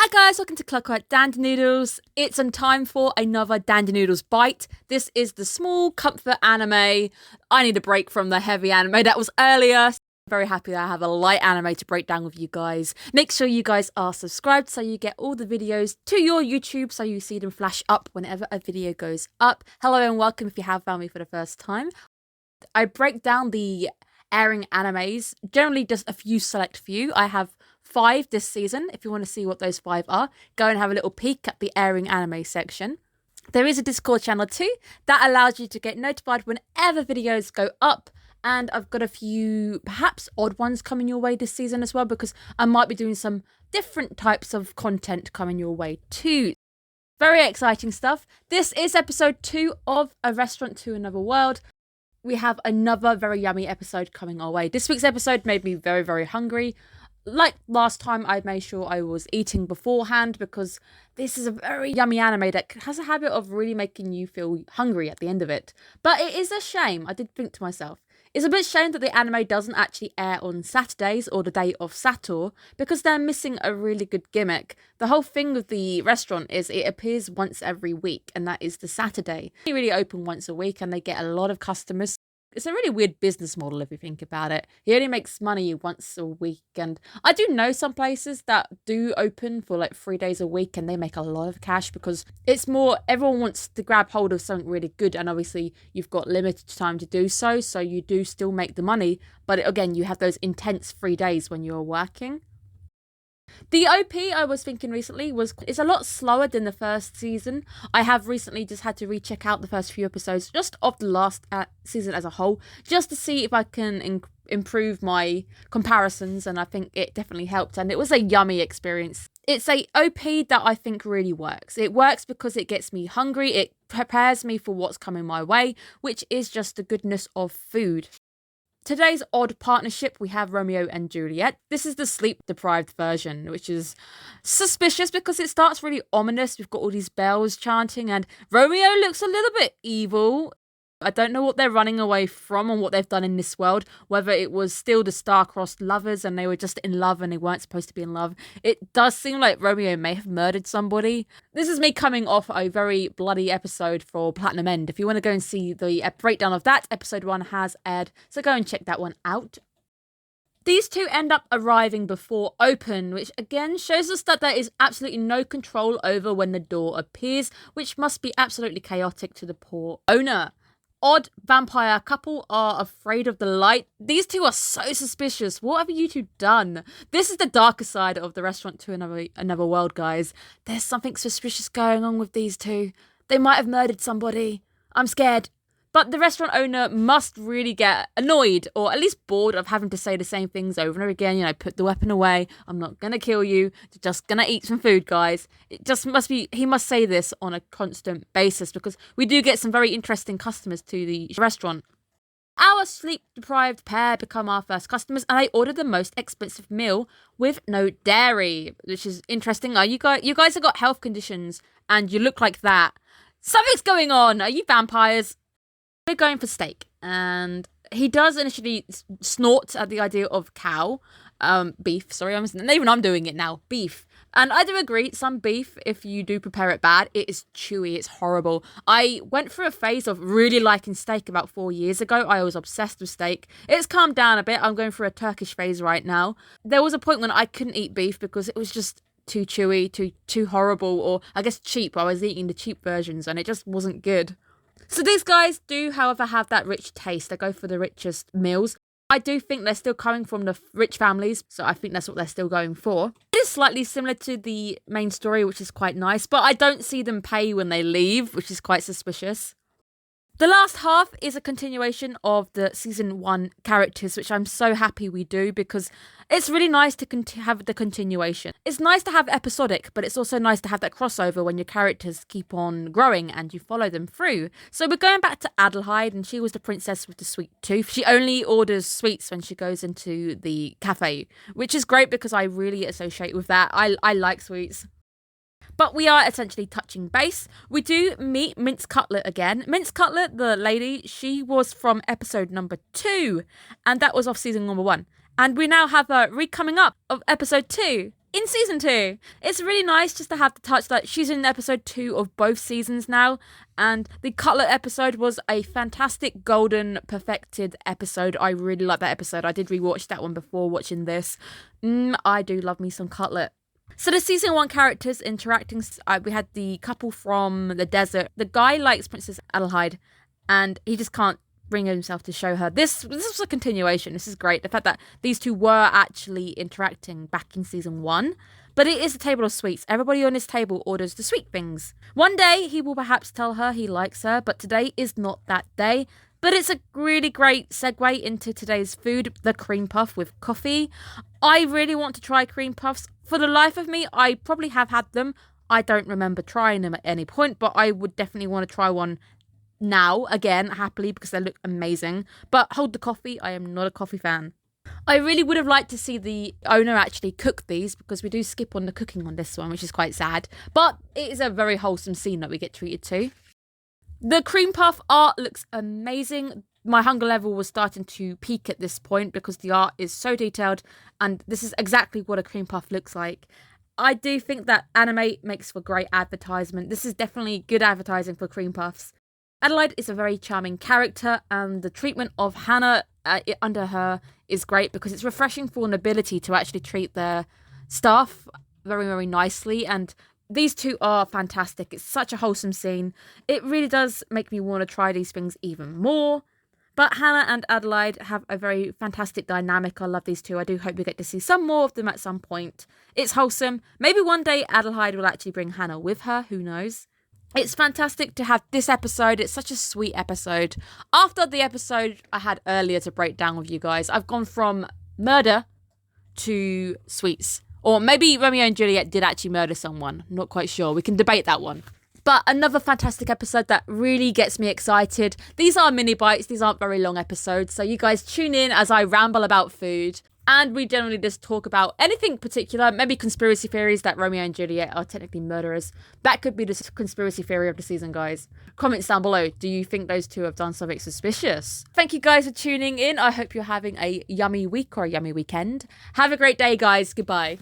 Hi guys, welcome to Clockwork Dandy Noodles. It's on time for another Dandy Noodles bite. This is the small comfort anime. I need a break from the heavy anime that was earlier. I'm very happy that I have a light anime to break down with you guys. Make sure you guys are subscribed so you get all the videos to your YouTube so you see them flash up whenever a video goes up. Hello and welcome if you have found me for the first time. I break down the airing animes, generally just a few. I have 5 this season. If you want to see what those 5 are, go and have a little peek at the airing anime section. There is a Discord channel too that allows you to get notified whenever videos go up, and I've got a few perhaps odd ones coming your way this season as well, because I might be doing some different types of content coming your way too. Very exciting stuff. This is episode 2 of A Restaurant to Another World. We have another very yummy episode coming our way. This week's episode made me very, very hungry. Like last time, I made sure I was eating beforehand because this is a very yummy anime that has a habit of really making you feel hungry at the end of it. But it is a shame. I did think to myself, it's a bit shame that the anime doesn't actually air on Saturdays or the day of Sator, because they're missing a really good gimmick. The whole thing with the restaurant is it appears once every week, and that is the Saturday. They really open once a week and they get a lot of customers. It's a really weird business model if you think about it. He only makes money once a week, and I do know some places that do open for like 3 days a week and they make a lot of cash because it's more, everyone wants to grab hold of something really good, and obviously you've got limited time to do so, so you do still make the money, but again, you have those intense 3 days when you're working. The OP, I was thinking recently, is a lot slower than the first season. I have recently just had to recheck out the first few episodes just of the last season as a whole, just to see if I can improve my comparisons, and I think it definitely helped, and it was a yummy experience. It's a OP that I think really works. It works because it gets me hungry, it prepares me for what's coming my way, which is just the goodness of food. Today's odd partnership, we have Romeo and Juliet. This is the sleep-deprived version, which is suspicious because it starts really ominous. We've got all these bells chanting, and Romeo looks a little bit evil. I don't know what they're running away from and what they've done in this world, whether it was still the star-crossed lovers and they were just in love and they weren't supposed to be in love. It does seem like Romeo may have murdered somebody. This is me coming off a very bloody episode for Platinum End. If you want to go and see the breakdown of that, episode 1 has aired, so go and check that one out. These two end up arriving before open, which again shows us that there is absolutely no control over when the door appears, which must be absolutely chaotic to the poor owner. Odd vampire couple are afraid of the light. These two are so suspicious. What have you two done? This is the darker side of the Restaurant to Another World, guys. There's something suspicious going on with these two. They might have murdered somebody. I'm scared. But the restaurant owner must really get annoyed, or at least bored of having to say the same things over and over again. You know, put the weapon away. I'm not going to kill you. Just going to eat some food, guys. It just must be, he must say this on a constant basis because we do get some very interesting customers to the restaurant. Our sleep-deprived pair become our first customers, and they order the most expensive meal with no dairy, which is interesting. You guys have got health conditions, and you look like that. Something's going on. Are you vampires? We're going for steak, and he does initially snort at the idea of beef, sorry, even I'm doing it now, beef. And I do agree, some beef, if you do prepare it bad, it is chewy, it's horrible. I went through a phase of really liking steak about 4 years ago. I was obsessed with steak. It's calmed down a bit. I'm going through a Turkish phase right now. There was a point when I couldn't eat beef because it was just too chewy, too horrible, or I guess cheap. I was eating the cheap versions and it just wasn't good. So these guys do, however, have that rich taste. They go for the richest meals. I do think they're still coming from the rich families, so I think that's what they're still going for. It is slightly similar to the main story, which is quite nice, but I don't see them pay when they leave, which is quite suspicious. The last half is a continuation of the season 1 characters, which I'm so happy we do because it's really nice to have the continuation. It's nice to have episodic, but it's also nice to have that crossover when your characters keep on growing and you follow them through. So we're going back to Adelheid, and she was the princess with the sweet tooth. She only orders sweets when she goes into the cafe, which is great because I really associate with that. I like sweets. But we are essentially touching base. We do meet Mince Cutlet again. Mince Cutlet, the lady, she was from episode number 2, and that was off season number 1. And we now have a coming up of episode 2. in season 2. It's really nice just to have the touch that she's in episode 2 of both seasons now. And the Cutlet episode was a fantastic golden perfected episode. I really like that episode. I did rewatch that one before watching this. I do love me some Cutlet. So the season 1 characters interacting, we had the couple from the desert. The guy likes Princess Adelheid and he just can't bring himself to show her. This was a continuation. This is great. The fact that these two were actually interacting back in season 1. But it is a table of sweets. Everybody on this table orders the sweet things. One day he will perhaps tell her he likes her, but today is not that day. But it's a really great segue into today's food, the cream puff with coffee. I really want to try cream puffs. For the life of me, I probably have had them. I don't remember trying them at any point, but I would definitely want to try one now, again, happily, because they look amazing. But hold the coffee, I am not a coffee fan. I really would have liked to see the owner actually cook these, because we do skip on the cooking on this one, which is quite sad. But it is a very wholesome scene that we get treated to. The cream puff art looks amazing. My hunger level was starting to peak at this point because the art is so detailed, and this is exactly what a cream puff looks like. I do think that anime makes for great advertisement. This is definitely good advertising for cream puffs. Adelheid is a very charming character, and the treatment of Hannah under her is great because it's refreshing for an ability to actually treat their staff very, very nicely. And these two are fantastic. It's such a wholesome scene. It really does make me want to try these things even more. But Hannah and Adelheid have a very fantastic dynamic. I love these two. I do hope we get to see some more of them at some point. It's wholesome. Maybe one day Adelheid will actually bring Hannah with her. Who knows? It's fantastic to have this episode. It's such a sweet episode. After the episode I had earlier to break down with you guys, I've gone from murder to sweets. Or maybe Romeo and Juliet did actually murder someone. Not quite sure. We can debate that one. But another fantastic episode that really gets me excited. These are mini bites. These aren't very long episodes. So you guys tune in as I ramble about food. And we generally just talk about anything particular. Maybe conspiracy theories that Romeo and Juliet are technically murderers. That could be the conspiracy theory of the season, guys. Comments down below. Do you think those two have done something suspicious? Thank you guys for tuning in. I hope you're having a yummy week or a yummy weekend. Have a great day, guys. Goodbye.